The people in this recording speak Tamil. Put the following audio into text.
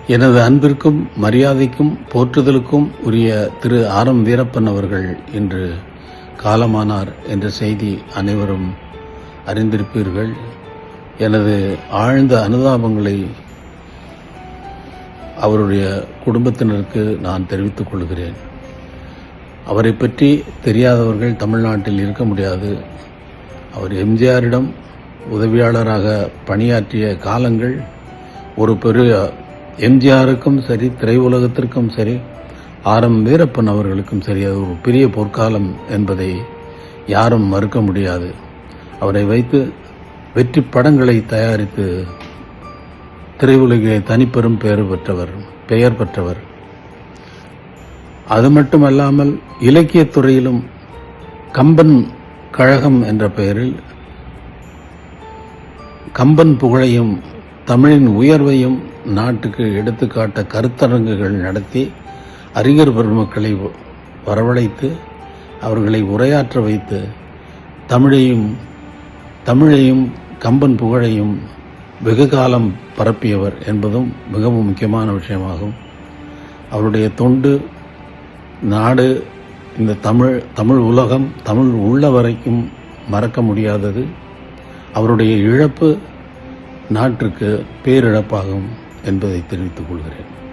எனது அன்பிற்கும் மரியாதைக்கும் போற்றுதலுக்கும் உரிய திரு ஆர்.எம். வீரப்பன் அவர்கள் இன்று காலமானார் என்ற செய்தி அனைவரும் அறிந்திருப்பீர்கள். எனது ஆழ்ந்த அனுதாபங்களை அவருடைய குடும்பத்தினருக்கு நான் தெரிவித்துக் கொள்கிறேன். அவரை பற்றி தெரியாதவர்கள் தமிழ்நாட்டில் இருக்க முடியாது. அவர் எம்ஜிஆரிடம் உதவியாளராக பணியாற்றிய காலங்கள் ஒரு பெரிய எம்ஜிஆருக்கும் சரி, திரையுலகத்திற்கும் சரி, ஆர்.எம். வீரப்பன் அவர்களுக்கும் சரி, அது ஒரு பெரிய பொற்காலம் என்பதை யாரும் மறுக்க முடியாது. அவரை வைத்து வெற்றி படங்களை தயாரித்து திரையுலகிலே தனிப்பெரும் பெயர் பெற்றவர். அது மட்டுமல்லாமல் இலக்கியத் துறையிலும் கம்பன் கழகம் என்ற பெயரில் கம்பன் புகழையும் தமிழின் உயர்வையும் நாட்டுக்கு எடுத்துக்காட்ட கருத்தரங்குகள் நடத்தி அறிஞர் பெருமக்களை வரவழைத்து அவர்களை உரையாற்ற வைத்து தமிழையும் கம்பன் புகழையும் வெகு காலம் பரப்பியவர் என்பதும் மிகவும் முக்கியமான விஷயமாகும். அவருடைய தொண்டு நாடு, இந்த தமிழ் உலகம், தமிழ் உள்ள வரைக்கும் மறக்க முடியாதது. அவருடைய இழப்பு நாட்டிற்கு பேரிழப்பாகும் என்பதை தெரிவித்துக் கொள்கிறேன்.